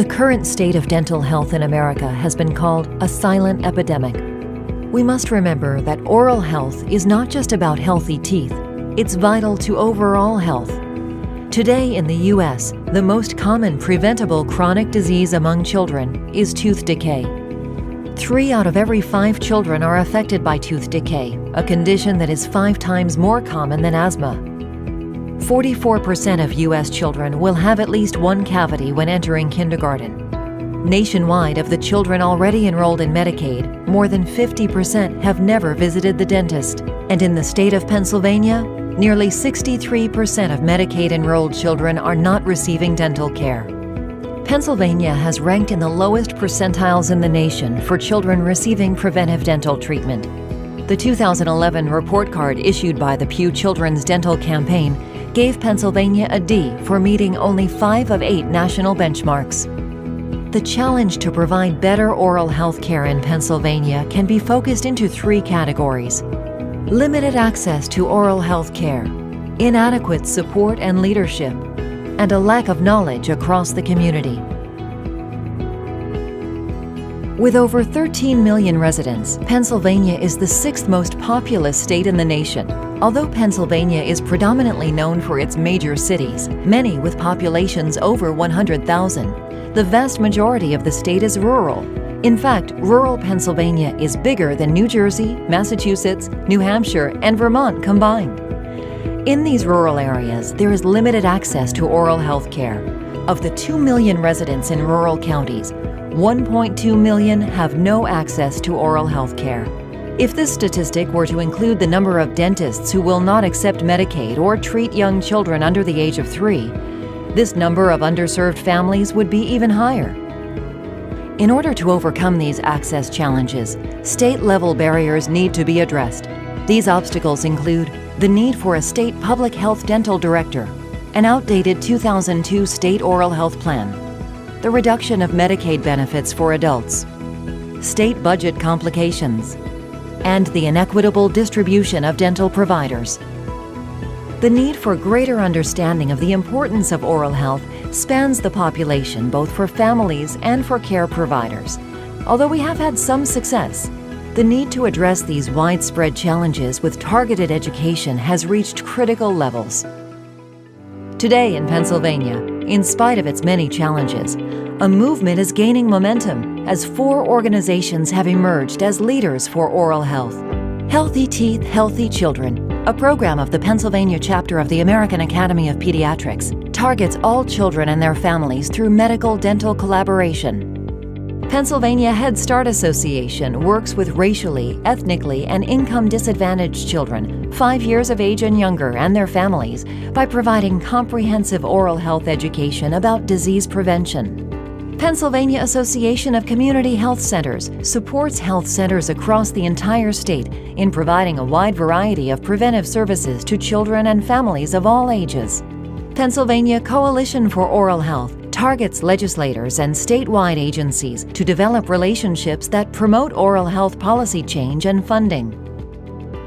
The current state of dental health in America has been called a silent epidemic. We must remember that oral health is not just about healthy teeth, it's vital to overall health. Today in the U.S., the most common preventable chronic disease among children is tooth decay. 3 out of every 5 children are affected by tooth decay, a condition that is 5 times more common than asthma. 44% of U.S. children will have at least one cavity when entering kindergarten. Nationwide, of the children already enrolled in Medicaid, more than 50% have never visited the dentist. And in the state of Pennsylvania, nearly 63% of Medicaid-enrolled children are not receiving dental care. Pennsylvania has ranked in the lowest percentiles in the nation for children receiving preventive dental treatment. The 2011 report card issued by the Pew Children's Dental Campaign gave Pennsylvania a D for meeting only 5 of 8 national benchmarks. The challenge to provide better oral health care in Pennsylvania can be focused into 3 categories: limited access to oral health care, inadequate support and leadership, and a lack of knowledge across the community. With over 13 million residents, Pennsylvania is the 6th most populous state in the nation. Although Pennsylvania is predominantly known for its major cities, many with populations over 100,000, the vast majority of the state is rural. In fact, rural Pennsylvania is bigger than New Jersey, Massachusetts, New Hampshire, and Vermont combined. In these rural areas, there is limited access to oral health care. Of the 2 million residents in rural counties, 1.2 million have no access to oral health care. If this statistic were to include the number of dentists who will not accept Medicaid or treat young children under the age of 3, this number of underserved families would be even higher. In order to overcome these access challenges, state-level barriers need to be addressed. These obstacles include the need for a state public health dental director, an outdated 2002 state oral health plan, the reduction of Medicaid benefits for adults, state budget complications, and the inequitable distribution of dental providers. The need for greater understanding of the importance of oral health spans the population, both for families and for care providers. Although we have had some success, the need to address these widespread challenges with targeted education has reached critical levels. Today in Pennsylvania, in spite of its many challenges, a movement is gaining momentum as 4 organizations have emerged as leaders for oral health. Healthy Teeth, Healthy Children, a program of the Pennsylvania chapter of the American Academy of Pediatrics, targets all children and their families through medical-dental collaboration. Pennsylvania Head Start Association works with racially, ethnically, and income-disadvantaged children 5 years of age and younger and their families by providing comprehensive oral health education about disease prevention. Pennsylvania Association of Community Health Centers supports health centers across the entire state in providing a wide variety of preventive services to children and families of all ages. Pennsylvania Coalition for Oral Health targets legislators and statewide agencies to develop relationships that promote oral health policy change and funding.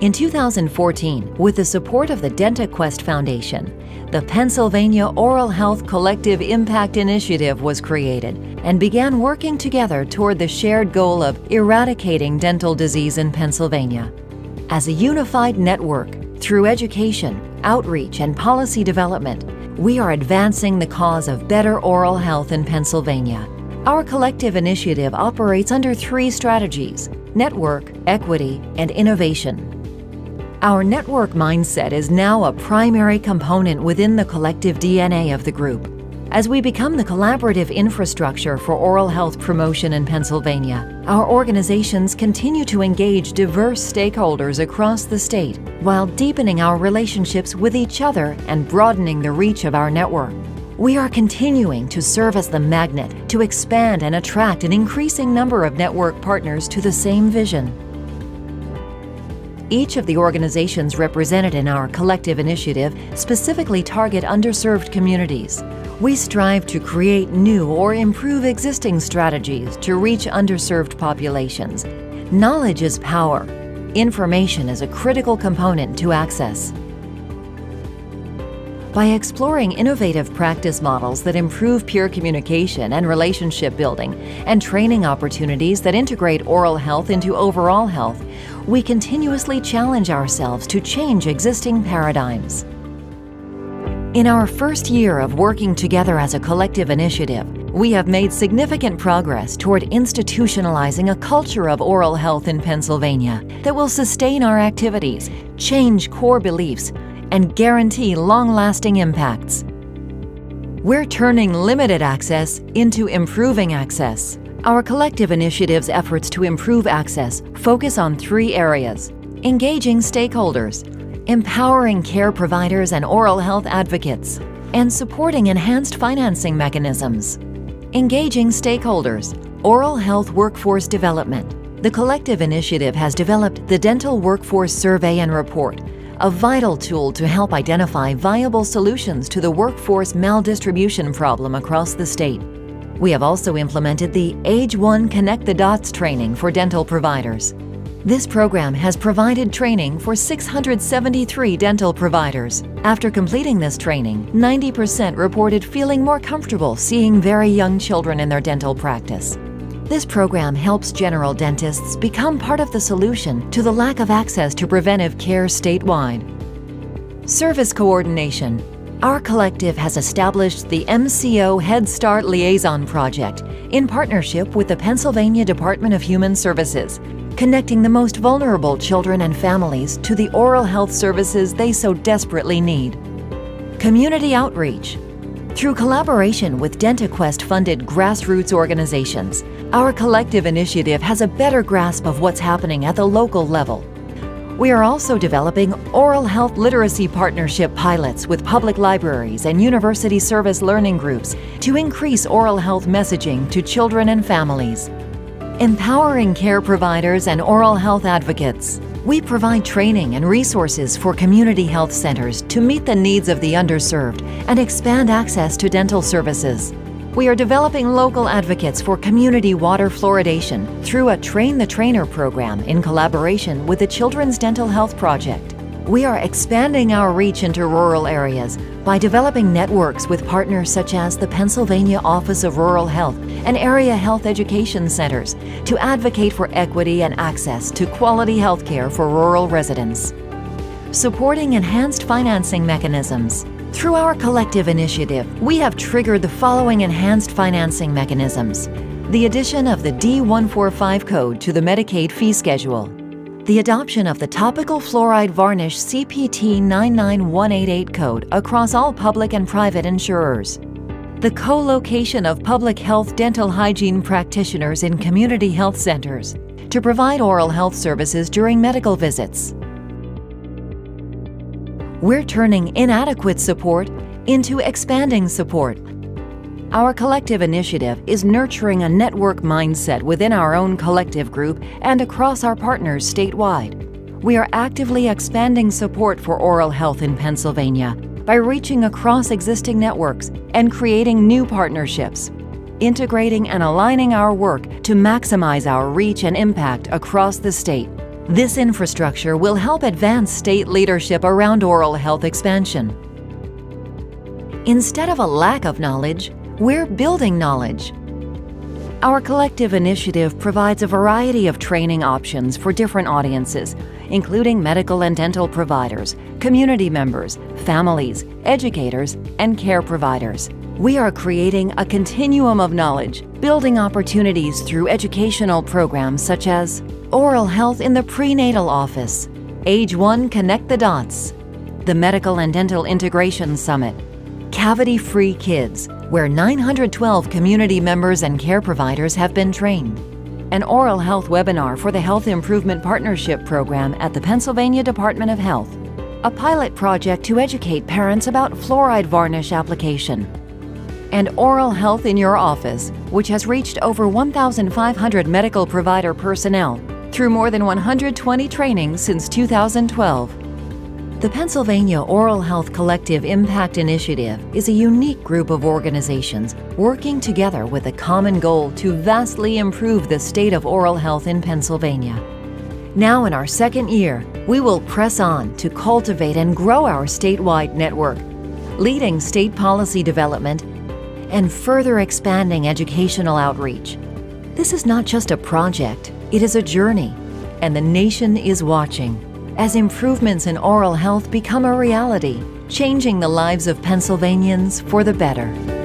In 2014, with the support of the DentaQuest Foundation, the Pennsylvania Oral Health Collective Impact Initiative was created and began working together toward the shared goal of eradicating dental disease in Pennsylvania. As a unified network, through education, outreach, and policy development, we are advancing the cause of better oral health in Pennsylvania. Our collective initiative operates under 3 strategies: network, equity, and innovation. Our network mindset is now a primary component within the collective DNA of the group. As we become the collaborative infrastructure for oral health promotion in Pennsylvania, our organizations continue to engage diverse stakeholders across the state while deepening our relationships with each other and broadening the reach of our network. We are continuing to serve as the magnet to expand and attract an increasing number of network partners to the same vision. Each of the organizations represented in our collective initiative specifically target underserved communities. We strive to create new or improve existing strategies to reach underserved populations. Knowledge is power. Information is a critical component to access. By exploring innovative practice models that improve peer communication and relationship building, and training opportunities that integrate oral health into overall health, we continuously challenge ourselves to change existing paradigms. In our first year of working together as a collective initiative, we have made significant progress toward institutionalizing a culture of oral health in Pennsylvania that will sustain our activities, change core beliefs, and guarantee long-lasting impacts. We're turning limited access into improving access. Our collective initiative's efforts to improve access focus on 3 areas: engaging stakeholders, empowering care providers and oral health advocates, and supporting enhanced financing mechanisms. Engaging stakeholders, oral health workforce development. The collective initiative has developed the Dental Workforce Survey and Report, a vital tool to help identify viable solutions to the workforce maldistribution problem across the state. We have also implemented the Age 1 Connect the Dots training for dental providers. This program has provided training for 673 dental providers. After completing this training, 90% reported feeling more comfortable seeing very young children in their dental practice. This program helps general dentists become part of the solution to the lack of access to preventive care statewide. Service coordination. Our collective has established the MCO Head Start Liaison Project in partnership with the Pennsylvania Department of Human Services, connecting the most vulnerable children and families to the oral health services they so desperately need. Community outreach. Through collaboration with DentaQuest-funded grassroots organizations, our collective initiative has a better grasp of what's happening at the local level. We are also developing oral health literacy partnership pilots with public libraries and university service learning groups to increase oral health messaging to children and families. Empowering care providers and oral health advocates. We provide training and resources for community health centers to meet the needs of the underserved and expand access to dental services. We are developing local advocates for community water fluoridation through a Train the Trainer program in collaboration with the Children's Dental Health Project. We are expanding our reach into rural areas by developing networks with partners such as the Pennsylvania Office of Rural Health and area health education centers to advocate for equity and access to quality health care for rural residents. Supporting enhanced financing mechanisms. Through our collective initiative, we have triggered the following enhanced financing mechanisms: the addition of the D145 code to the Medicaid fee schedule, the adoption of the topical fluoride varnish CPT 99188 code across all public and private insurers, the co-location of public health dental hygiene practitioners in community health centers to provide oral health services during medical visits. We're turning inadequate support into expanding support. Our collective initiative is nurturing a network mindset within our own collective group and across our partners statewide. We are actively expanding support for oral health in Pennsylvania by reaching across existing networks and creating new partnerships, integrating and aligning our work to maximize our reach and impact across the state. This infrastructure will help advance state leadership around oral health expansion. Instead of a lack of knowledge, we're building knowledge. Our collective initiative provides a variety of training options for different audiences, including medical and dental providers, community members, families, educators, and care providers. We are creating a continuum of knowledge, building opportunities through educational programs such as Oral Health in the Prenatal Office, Age 1 Connect the Dots, the Medical and Dental Integration Summit, Cavity-Free Kids, where 912 community members and care providers have been trained, an oral health webinar for the Health Improvement Partnership Program at the Pennsylvania Department of Health, a pilot project to educate parents about fluoride varnish application, and Oral Health in Your Office, which has reached over 1,500 medical provider personnel through more than 120 trainings since 2012. The Pennsylvania Oral Health Collective Impact Initiative is a unique group of organizations working together with a common goal to vastly improve the state of oral health in Pennsylvania. Now in our second year, we will press on to cultivate and grow our statewide network, leading state policy development, and further expanding educational outreach. This is not just a project, it is a journey, and the nation is watching as improvements in oral health become a reality, changing the lives of Pennsylvanians for the better.